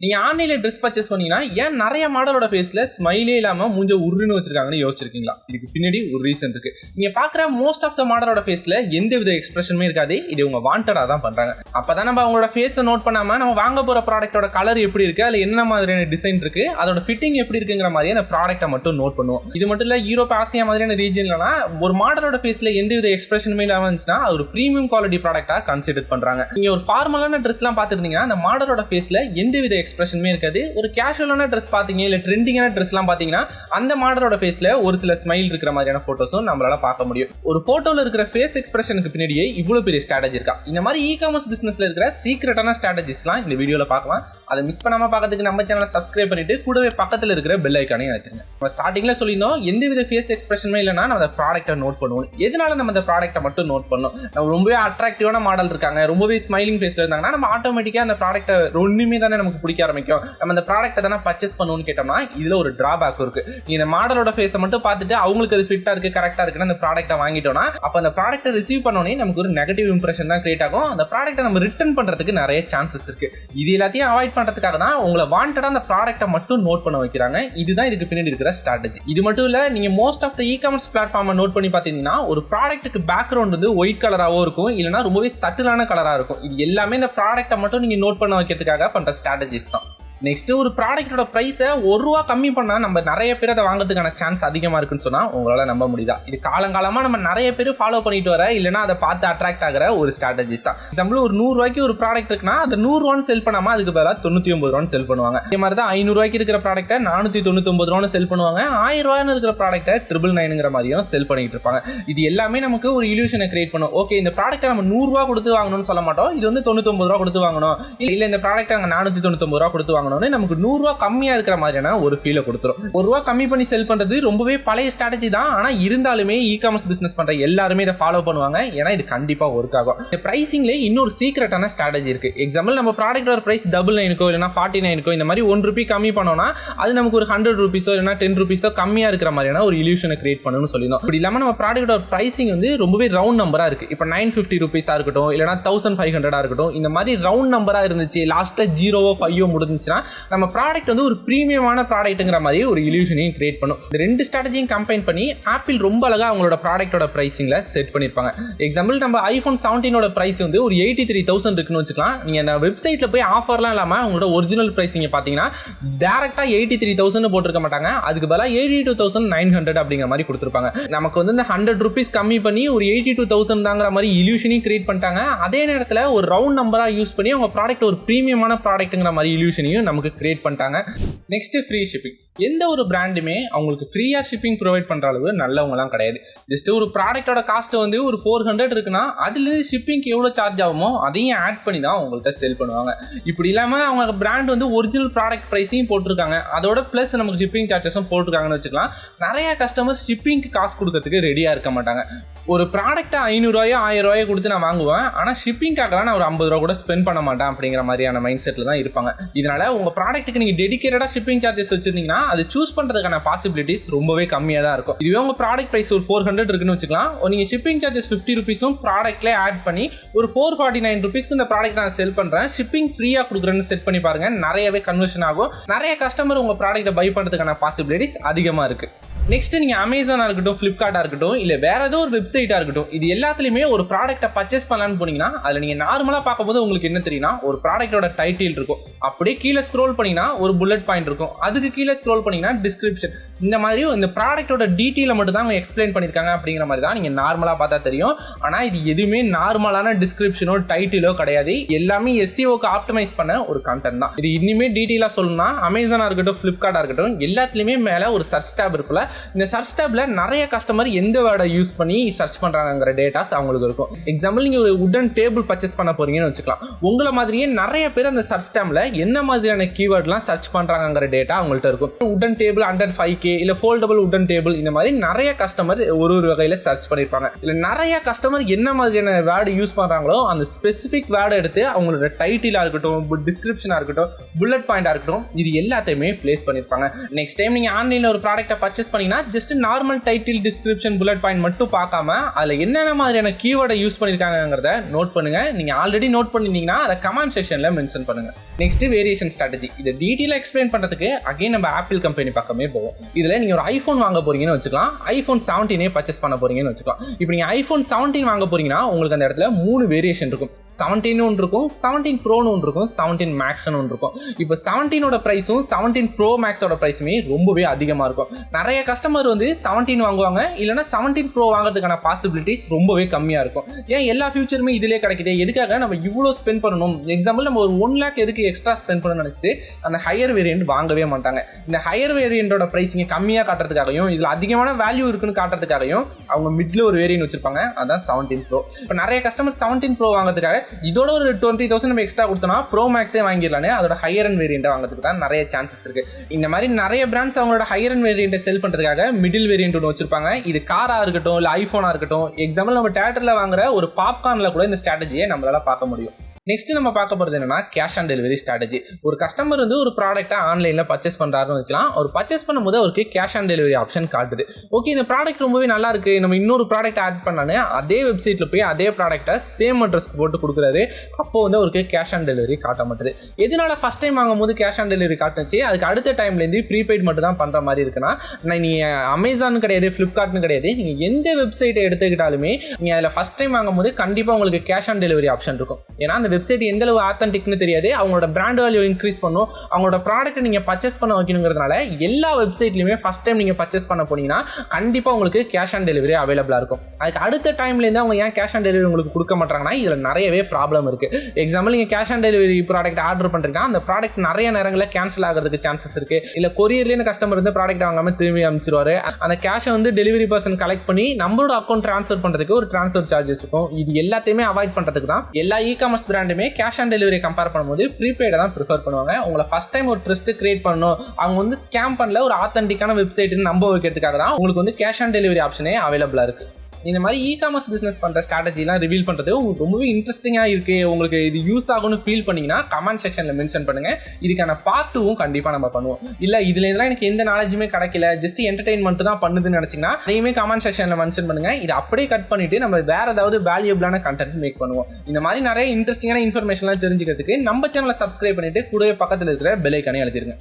நீங்க ஆன்லைன்ல dress purchase பண்ணீங்கன்னா ஏன் நிறைய மாடலோட ஃபேஸ்ல ஸ்மைலே இல்லாம மூஞ்ச உருன்னு வச்சிருக்காங்கன்னு யோசிச்சிருக்கீங்களா? இதுக்கு பின்னாடி ஒரு ரீசன் இருக்கு. நீங்க பாக்குற மோஸ்ட் ஆஃப் த மாடலோட ஃபேஸ்ல எந்த வித எக்ஸ்பிரஷனுமே இருக்காது. இது உங்க வாண்டடா தான் பண்றாங்க. அப்பதான் நம்ம அவங்களோட ஃபேஸை நோட் பண்ணாம நம்ம வாங்க போற ப்ராடக்ட்டோட கலர் எப்படி இருக்கு, அதுல என்ன மாதிரியான டிசைன் இருக்கு, அதோட ஃபிட்டிங் எப்படி இருக்குங்கிற மாதிரி அந்த ப்ராடக்ட்டை மட்டும் நோட் பண்ணுவோம். இது மட்டும் இல்ல, யூரோப் ஆசியா மாதிரியான ரீஜன்லாம் ஒரு மாடலோட ஃபேஸ்ல எந்த வித எக்ஸ்பிரஷனுமே இல்லாம இருந்துச்சுன்னா அது ஒரு பிரீமியம் குவாலிட்டி ப்ராடக்ட்டா கன்சிடர் பண்றாங்க. நீங்க ஒரு ஃபார்மலான ட்ரெஸ் எல்லாம் பாத்துருந்தீங்கன்னா அந்த மாடலோட ஃபேஸ்ல எந்த வித எக்ஸ்பிரஷனுமே இருக்காது. ஒரு கேஷுவலான ட்ரெஸ் பாத்தீங்க இல்ல ட்ரெண்டிங்கான ட்ரெஸ்லாம் பாத்தீங்கன்னா அந்த மாடலோட ஃபேஸ்ல ஒரு சில ஸ்மைல் இருக்கிற மாதிரியான போட்டோஸும் நம்மளால பார்க்க முடியும். ஒரு போட்டோல இருக்கிற ஃபேஸ் எக்ஸ்பிரஷனுக்கு பின்னாடியே இவ்வளவு பெரிய ஸ்ட்ராட்டஜி இருக்கா? இந்த மாதிரி இ-காமர்ஸ் பிசினஸ்ல இருக்கிற சீக்ரெட்டான ஸ்ட்ராட்டஜிஸ்லாம் இந்த வீடியோல பார்க்கலாம். அதை மிஸ் பண்ணாம பார்க்கிறதுக்கு நம்ம சேனலை சப்ஸ்கிரைப் பண்ணிட்டு கூடவே பக்கத்துல இருக்கிற பெல் ஐகானையும் அழுத்துங்க. நம்ம ஸ்டார்டிங்ல சொல்லியிருந்தோம் எந்தவித ஃபேஸ் எக்ஸ்பிரஷனுமே இல்லைன்னா நம்ம அந்த ப்ராடக்ட்டை நோட் பண்ணுவோம். எதனால நம்ம அந்த ப்ராடக்ட்டை மட்டும் நோட் பண்ணணும்? நம்ம ரொம்பவே அட்ராக்டிவான மாடல் இருக்காங்க, ரொம்பவே ஸ்மைலிங் ஃபேஸ்ல இருந்தாங்கன்னா நம்ம ஆட்டோமேட்டிக்கா அந்த ப்ராடக்ட்டை ஒண்ணுமே தானே நமக்கு பிடிக்க ஆரம்பிக்கும். நம்ம அந்த ப்ராடக்ட்டை தானே பர்ச்சேஸ் பண்ணுவோம்னு கேட்டோம்னா இதுல ஒரு டிராபேக் இருக்கு. இந்த மாடலோட ஃபேஸை மட்டும் பார்த்துட்டு அவங்களுக்கு அது ஃபிட்டா இருக்கு, கரெக்டா இருக்குன்னு அந்த ப்ராடக்ட்டை வாங்கிட்டோம்னா அப்ப அந்த ப்ராடக்ட்டை ரிசீவ் பண்ணோனே நமக்கு ஒரு நெகட்டிவ் இம்ப்ரெஷன் தான் கிரியேட் ஆகும். அந்த ப்ராடக்ட்டை நம்ம ரிட்டர்ன் பண்றதுக்கு நிறைய சான்சஸ் இருக்கு. இது எல்லாத்தையும் அவாய்ட் பண்றதுக்காக தான் உங்களை வாண்டடா அந்த ப்ராடக்ட்டை மட்டும் நோட் பண்ண வைக்கிறாங்க. இதுதான் இதுக்கு பின்னாடி இருக்கிற ஸ்ட்ராட்டஜி. இது மட்டும் இல்ல, நீங்க மோஸ்ட் ஆஃப் த இ-காமர்ஸ் பிளாட்ஃபார்மை நோட் பண்ணி பாத்தீங்கன்னா ஒரு ப்ராடக்ட்டுக்கு பேக்ரவுண்ட் வந்து ஒயிட் கலராவோ இருக்கும், இல்லைன்னா ரொம்பவே சட்டிலான கலரா இருக்கும். இது எல்லாமே இந்த ப்ராடக்ட்டை மட்டும் நீங்க நோட் பண்ண வைக்கிறதுக்காக பண்ற ஸ்ட்ராட்டஜிஸ் தான். நெக்ஸ்ட், ஒரு ப்ராடக்ட்டோட பிரைஸை ₹1 கம்மி பண்ணா நம்ம நிறைய பேர் அதை வாங்குறதுக்கான சான்ஸ் அதிகமா இருக்குன்னு சொன்னா உங்களால நம்ப முடியுதா? இது காலங்காலமா நம்ம நிறைய பேர் ஃபாலோ பண்ணிட்டு வர, இல்லைன்னா அதை பார்த்து அட்ராக்ட் ஆகிற ஒரு ஸ்ட்ராட்டஜிஸ் தான். எக்ஸாம்பிள், ஒரு ₹100 ஒரு ப்ராடக்ட் இருக்குன்னா அது ₹100 செல் பண்ணாம அதுக்கு பதிலாக ₹99 செல் பண்ணுவாங்க. இதே மாதிரி தான் ₹500 இருக்கிற ப்ராடக்ட்டை ₹499 செல் பண்ணுவாங்க. ₹1000 இருக்கிற ப்ராடக்ட்டை $999 மாதிரியும் செல் பண்ணிட்டு இருப்பாங்க. இது எல்லாமே நமக்கு ஒரு இல்யூஷனை கிரியேட் பண்ணும். ஓகே, இந்த ப்ராடக்ட்டை நம்ம ₹100 கொடுத்து வாங்கணும்னு சொல்ல மாட்டோம், இது வந்து ₹99 கொடுத்து வாங்கணும், இல்ல இந்த ப்ராடக்ட்டை அங்க ₹499 கொடுத்து வாங்கணும், நமக்கு ₹100 கம்மியா இருக்கிற மாதிரியான ஒரு ஃபீலை கொடுத்துரும். ₹1 கம்மி பண்ணி செல் பண்றது ரொம்பவே பழைய ஸ்ட்ராட்டஜி தான். ஆனா இருந்தாலுமே இ-காமர்ஸ் பிசினஸ் பண்ற எல்லாருமே இதை ஃபாலோ பண்ணுவாங்க. ஏன்னா இது கண்டிப்பா ஒர்க் ஆகும். இந்த பிரைசிங்ல இன்னொரு சீக்ரெட்டான ஸ்ட்ராட்டஜி இருக்கு. எக்ஸாம்பிள், நம்ம ப்ராடக்ட்டோட பிரைஸ் $99 இல்லைன்னா $49 இந்த மாதிரி ₹1 கம்மி பண்ணோம்னா அது நமக்கு ஒரு $100 இல்லைன்னா $10 கம்மியா இருக்கிற மாதிரியான ஒரு இல்யூஷனை கிரியேட் பண்ணணும்னு சொல்லியிருந்தோம். இப்படி இல்லாம நம்ம ப்ராடக்ட்டோட பிரைசிங் வந்து ரொம்பவே ரவுண்ட் நம்பரா இருக்கு. இப்போ ₹950 இருக்கட்டும், இல்லைன்னா $1500 இருக்கட்டும், இந்த மாதிரி ரவுண்ட் நம்பரா இருந்துச்சு, லாஸ்ட்ல 0 5 முடிஞ்சுச்சுன்னா நம்ம ப்ராடக்ட் வந்து ஒரு பிரீமியமான ப்ராடக்ட்ங்கிற மாதிரி ஒரு இல்யூஷனையும் கிரியேட் பண்ணும். இந்த ரெண்டு ஸ்ட்ராட்டஜியும் கம்பைன் பண்ணி ஆப்பிள் ரொம்ப அழகா அவங்களோட ப்ராடக்ட்டோட பிரைசிங்ல செட் பண்ணிருப்பாங்க. எக்ஸாம்பிள், நம்ம ஐபோன் 17 பிரைஸ் வந்து ஒரு 83,000 இருக்குன்னு வச்சுக்கலாம். நீங்க அந்த வெப்சைட்ல போய் ஆஃபர்லாம் இல்லாம அவங்களோட ஒரிஜினல் பிரைசிங் பாத்தீங்கன்னா டைரக்டா 83,000 போட்டிருக்க மாட்டாங்க, அதுக்கு பதிலா 82,900 அப்படிங்கிற மாதிரி கொடுத்துருப்பாங்க. நமக்கு வந்து இந்த ₹100 கம்மி பண்ணி ஒரு 82,000 தாங்கிற மாதிரி இல்யூஷனையும் கிரியேட் பண்ணிட்டாங்க. அதே நேரத்தில் ஒரு ரவுண்ட் நம்பரா யூஸ் பண்ணி அவங்க ப்ராடக்ட் ஒரு பிரீமியமான ப்ராடக்ட்ங்கிற மாதிரி இல்யூஷனையும் நமக்கு கிரியேட் பண்ணிட்டாங்க. Next, free shipping. எந்த ஒரு பிராண்டுமே அவங்களுக்கு ஃப்ரீயா ஷிப்பிங் ப்ரொவைட் பண்ற அளவு நல்லவங்கலாம் கிடையாது. ஜஸ்ட் ஒரு ப்ராடக்ட்டோட காஸ்ட் வந்து ஒரு 400 இருக்குன்னா அதுல ஷிப்பிங்க்கு எவ்வளவு சார்ஜ் ஆகுமோ அதையும் ஆட் பண்ணி தான் உங்கள்கிட்ட செல் பண்ணுவாங்க. இப்படி இல்லாம அவங்க பிராண்ட் வந்து ஒரிஜினல் ப்ராடக்ட் பிரைஸையும் போட்டிருக்காங்க, அதோட பிளஸ் நமக்கு ஷிப்பிங் சார்ஜஸும் போட்டிருக்காங்கன்னு வச்சுக்கலாம். நிறைய கஸ்டமர்ஸ் ஷிப்பிங்க்கு காசு கொடுக்கறதுக்கு ரெடியா இருக்க மாட்டாங்க. ஒரு ப்ராடக்ட்டை ₹500 1000 கொடுத்து நான் வாங்குவேன், ஆனால் ஷிப்பிங்காக நான் ஒரு ₹50 கூட ஸ்பெண்ட் பண்ண மாட்டேன் அப்படிங்கிற மாதிரியான மைண்ட் செட்டில் தான் இருப்பாங்க. இதனால உங்கள் ப்ராடக்ட்டுக்கு நீங்கள் டெடிகேட்டடாக ஷிப்பிங் சார்ஜஸ் வச்சிருந்தீங்கன்னா அது சூஸ் பண்ணுறதுக்கான பாசிபிலிட்டிஸ் ரொம்பவே கம்மியாக தான் இருக்கும். இதுவே உங்கள் ப்ராடக்ட் ப்ரைஸ் ஒரு 400 இருக்குன்னு வச்சுக்கலாம், நீங்கள் ஷிப்பிங் சார்ஜஸ் ₹50 ப்ராடக்ட்லேயே ஆட் பண்ணி ஒரு ₹449 இந்த ப்ராடக்ட் நான் செல் பண்ணுறேன், ஷிப்பிங் ஃப்ரீயாக கொடுக்குறேன்னு செட் பண்ணி பாருங்க, நிறையவே கன்வர்ஷன் ஆகும். நிறைய கஸ்டமர் உங்கள் ப்ராடக்ட்டை பை பண்ணுறதுக்கான பாசிபிலிட்டிஸ் அதிகமாக இருக்குது. நெக்ஸ்ட், நீங்க அமேசானா இருக்கட்டும், பிளிப்கார்ட்டா இருக்கட்டும், இல்ல வேற ஏதோ ஒரு வெப்சைட்டா இருக்கட்டும், இது எல்லாத்துலயுமே ஒரு ப்ராடக்ட்டை பர்ச்சேஸ் பண்ணலான்னு போனீங்கன்னா அதுல நீங்க நார்மலா பார்க்கும்போது உங்களுக்கு என்ன தெரியும்னா ஒரு ப்ராடக்ட்டோட டைட்டில் இருக்கும், அப்படியே கீழே ஸ்க்ரோல் பண்ணீங்கன்னா ஒரு புல்லட் பாயிண்ட் இருக்கும், அதுக்கு கீழே ஸ்க்ரோல் பண்ணீங்கன்னா டிஸ்கிரிப்ஷன், இந்த மாதிரி இந்த ப்ராடக்ட்டோட டீட்டெயிலை மட்டும் தான் அவங்க எக்ஸ்பிளைன் பண்ணிருக்காங்க அப்படிங்கிற மாதிரி தான் நீங்க நார்மலா பார்த்தா தெரியும். ஆனா இது எதுவுமே நார்மலான டிஸ்கிரிப்ஷனோ டைட்டிலோ கிடையாது. எல்லாமே SEOக்கு ஆப்டிமைஸ் பண்ண ஒரு கண்டென்ட் தான். இது இன்னுமே டீட்டெயிலா சொல்லணும்னா அமேசானா இருக்கட்டும், பிளிப்கார்ட்டா இருக்கட்டும், எல்லாத்துலயுமே மேல ஒரு சர்ச் டேப் இருக்குல்ல, இந்த சர்ச் டேப்ல நிறைய கஸ்டமர் எந்த வேர்டை யூஸ் பண்ணி சர்ச் பண்றாங்கங்கிற டேட்டாஸ் அவங்களுக்கு இருக்கும். எக்ஸாம்பிள், நீங்க ஒரு உடன் டேபிள் பர்ச்சேஸ் பண்ண போறீங்கன்னு வச்சுக்கலாம், உங்களை மாதிரியே நிறைய பேர் அந்த சர்ச் டேப்ல என்ன மாதிரியான கீவேர்ட்லாம் சர்ச் பண்றாங்கங்கிற டேட்டா அவங்கள்ட்ட இருக்கும். உடன் டேபிள் அண்டர் 5K இல்ல ஃபோல்டபிள் உடன் டேபிள், இந்த மாதிரி நிறைய கஸ்டமர் ஒரு வகையில சர்ச் பண்ணிருப்பாங்க. இல்ல நிறைய கஸ்டமர் என்ன மாதிரியான வேர்டு யூஸ் பண்றாங்களோ அந்த ஸ்பெசிபிக் வேர்டை எடுத்து அவங்களோட டைட்டிலா இருக்கட்டும், டிஸ்கிரிப்ஷனா இருக்கட்டும், புல்லட் பாயிண்டா இருக்கட்டும், இது எல்லாத்தையுமே பிளேஸ் பண்ணிருப்பாங்க. நெக்ஸ்ட் டைம் நீங்க ஆன்லைன்ல ஒரு ப்ராடக்ட்டை பர்ச்சேஸ் பண்ணி பாத்தீங்கன்னா just normal title description bullet point மட்டும் பார்க்காம அதுல என்னென்ன மாதிரியான கீவேர்டை யூஸ் பண்ணிருக்காங்கங்கறத நோட் பண்ணுங்க. நீங்க ஆல்ரெடி நோட் பண்ணிருந்தீங்கன்னா அதை கமெண்ட் செக்ஷன்ல மென்ஷன் பண்ணுங்க. Next variation strategy. இதை டீட்டெயிலா எக்ஸ்பிளைன் பண்றதுக்கு அகைன் நம்ம ஆப்பிள் கம்பெனி பக்கமே போவோம். இதுல நீங்க ஒரு ஐபோன் வாங்க போறீங்கன்னு வச்சுக்கலாம், ஐபோன் 17 பர்ச்சேஸ் பண்ண போறீங்கன்னு வச்சுக்கலாம். இப்போ நீங்க ஐபோன் 17 வாங்க போறீங்கன்னா உங்களுக்கு அந்த இடத்துல 3 வேரியேஷன் இருக்கும். 17 ஒன்று இருக்கும், 17 ப்ரோன்னு ஒன்று இருக்கும், 17 மேக்ஸ்னு ஒன்று இருக்கும். இப்போ 17ஓட பிரைஸும் 17 ப்ரோ மேக்ஸோட பிரைஸுமே ரொம்பவே அதிகமா இருக்கும். நிறைய கஸ்டமர் வந்து 17 வாங்குவாங்க, இல்லைன்னா 17 ப்ரோ வாங்குறதுக்கான பாசிபிலிட்டிஸ் ரொம்பவே கம்மியா இருக்கும். ஏன் எல்லா ஃபியூச்சருமே இதுலேயே கிடைக்குது, எதுக்காக நம்ம இவ்வளோ ஸ்பெண்ட் பண்ணணும்? எக்ஸாம்பிள் நம்ம ஒரு 1 lakh எதுக்கு எக்ஸ்ட்ரா ஸ்பெண்ட் பண்ணணும்னு நினைச்சிட்டு அந்த ஹையர் வேரியன்ட் வாங்கவே மாட்டாங்க. இந்த ஹையர் வேரியன்டோட பிரைஸிங்க கம்மியாக காட்டுறதுக்காகவும் இதில் அதிகமான வேல்யூ இருக்குன்னு காட்டுறதுக்காகவும் அவங்க மிட்ல ஒரு வேரியன்ட் வச்சிருப்பாங்க, அதான் 17 ப்ரோ. இப்போ நிறைய கஸ்டமர் 17 ப்ரோ வாங்குறதுக்காக இதோட ஒரு 20,000 நம்ம எக்ஸ்ட்ரா கொடுத்தோம்னா ப்ரோ மேக்ஸே வாங்கிடலான்னு அதோட ஹையர் அண்ட் வேரியன்ட்டை வாங்குறதுக்கு தான் நிறைய சான்சஸ் இருக்கு. இந்த மாதிரி நிறைய பிராண்ட்ஸ் அவங்களோட ஹையர் அண்ட் வேரியன்ட்டை செல் பண்ணுறதுக்காக மிடில் வேரியன்ட் ஒன்று வச்சிருப்பாங்க. இது காராக இருக்கட்டும், இல்லை ஐஃபோனாக இருக்கட்டும். எக்ஸாம்பிள் நம்ம தியேட்டரில் வாங்குற ஒரு பாப்கார்னில் கூட இந்த ஸ்ட்ராட்டஜியை நம்மளால பார்க்க முடியும். நெக்ஸ்ட் நம்ம பார்க்க போகிறது என்னன்னா கேஷ் ஆன் டெலிவரி ஸ்ட்ராட்டஜி. ஒரு கஸ்டமர் வந்து ஒரு ப்ராடக்ட்டை ஆன்லைனில் பர்ச்சேஸ் பண்ணுறாருன்னு வைக்கலாம். அவர் பர்ச்சேஸ் பண்ணும்போது அவருக்கு கேஷ் ஆன் டெலிவரி ஆப்ஷன் காட்டுது. ஓகே, இந்த ப்ராடக்ட் ரொம்பவே நல்லா இருக்கு, நம்ம இன்னொரு ப்ராடக்ட் ஆட் பண்ணானே அதே வெப்சைட்டில் போய் அதே ப்ராடக்ட்டை சேம் அட்ரஸ்க்கு போட்டு கொடுக்குறாரு. அப்போ வந்து அவருக்கு கேஷ் ஆன் டெலிவரி காட்ட மாட்டுது. எதனால ஃபர்ஸ்ட் டைம் வாங்கும்போது கேஷ் ஆன் டெலிவரி காட்டுச்சு, அதுக்கு அடுத்த டைம்லேருந்து ப்ரீபெய்ட் மட்டும் தான் பண்ணுற மாதிரி இருக்குன்னா, நீங்கள் அமேசான் கிடையாது, ஃப்ளிப்கார்ட்னு கிடையாது, நீங்கள் எந்த வெப்சைட்டை எடுத்துக்கிட்டாலுமே நீங்கள் அதில் ஃபர்ஸ்ட் டைம் வாங்கும்போது கண்டிப்பாக உங்களுக்கு கேஷ் ஆன் டெலிவரி ஆப்ஷன் இருக்கும். ஏன்னா அந்த வெப்சைட் எந்த அளவு ஆத்தென்டிக்னு தெரியாது, அவங்களோட பிராண்ட் வேல்யூ இன்க்ரீஸ் பண்ணும், அவங்களோட ப்ராடக்ட்டை நீங்கள் பர்ச்சேஸ் பண்ண வைக்கணுங்கிறதுனால எல்லா வெப்சைட்லையுமே ஃபர்ஸ்ட் டைம் நீங்கள் பர்ச்சேஸ் பண்ண போனீங்கன்னா கண்டிப்பாக உங்களுக்கு கேஷ் ஆன் டெலிவரி அவைலபிளாக இருக்கும். அதுக்கு அடுத்த டைம்லேருந்து அவங்க ஏன் கேஷ் ஆன் டெலிவரி உங்களுக்கு கொடுக்க மாட்டாங்கன்னா இதில் நிறையவே ப்ராப்ளம் இருக்குது. எக்ஸாம்பிள் நீங்கள் cash on delivery product order பண்ணுறீங்கன்னா அந்த ப்ராடக்ட் நிறைய நேரங்களில் கேன்சல் ஆகிறதுக்கு சான்சஸ் இருக்குது. இல்லை கொரியர்லேருந்து கஸ்டமர் வந்து ப்ராடக்ட் வாங்காமல் திரும்பி அனுப்பிச்சிருவாரு. அந்த கேஷை வந்து டெலிவரி பர்சன் கலெக்ட் பண்ணி நம்மளோட அக்கௌண்ட் ட்ரான்ஸ்ஃபர் பண்ணுறதுக்கு ஒரு ட்ரான்ஸ்ஃபர் சார்ஜஸ் இருக்கும். இது எல்லாத்தையுமே அவாய்ட் பண்ணுறதுக்கு தான் எல்லா இ-காமர்ஸ் பிராண்டுமே கேஷ் ஆன் டெலிவரி கம்பேர் பண்ணும்போது ப்ரீபெய்டை தான் ப்ரிஃபர் பண்ணுவாங்க. உங்களை ஃபர்ஸ்ட் டைம் ஒரு ட்ரஸ்ட் கிரியேட் பண்ணணும், அவங்க வந்து ஸ்கேம் பண்ணல, ஒரு ஆத்தென்டிக்கான வெப்சைட்னு நம்ப வைக்கிறதுக்காக தான் உங்களுக்கு வந்து கேஷ் ஆன் டெலிவரி ஆப்ஷனே அவைலபிளாக இருக்குது. இந்த மாதிரி இ-காமர்ஸ் பிஸ்னஸ் பண்ணுற ஸ்ட்ராட்டஜிலாம் ரிவீல் பண்ணுறது உங்களுக்கு ரொம்பவே இன்ட்ரெஸ்டிங்காக இருக்குது, உங்களுக்கு இது யூஸ் ஆகும்னு ஃபீல் பண்ணிங்கன்னா கமெண்ட் செக்ஷனில் மென்ஷன் பண்ணுங்கள். இதுக்கான பார்ட் 2வும் கண்டிப்பாக நம்ம பண்ணுவோம். இல்லை இதில் இதெல்லாம் எனக்கு எந்த நாலேஜுமே கிடைக்கல, ஜஸ்ட் என்டர்டெயின்மெண்ட் தான் பண்ணுதுன்னு நினச்சிங்கன்னா அதையுமே கமெண்ட் செக்ஷனில் மென்ஷன் பண்ணுங்கள். இதை அப்படியே கட் பண்ணிவிட்டு நம்ம வேறு ஏதாவது வேல்யூபிளான கண்டென்ட் மேக் பண்ணுவோம். இந்த மாதிரி நிறைய இன்ட்ரெஸ்டிங்கான இன்ஃபர்மேஷன்லாம் தெரிஞ்சுக்கிறதுக்கு நம்ம சேனலை சப்ஸ்கிரைப் பண்ணிவிட்டு கூடவே பக்கத்தில் இருக்கிற பெல் ஐகானை அழுத்திடுங்க.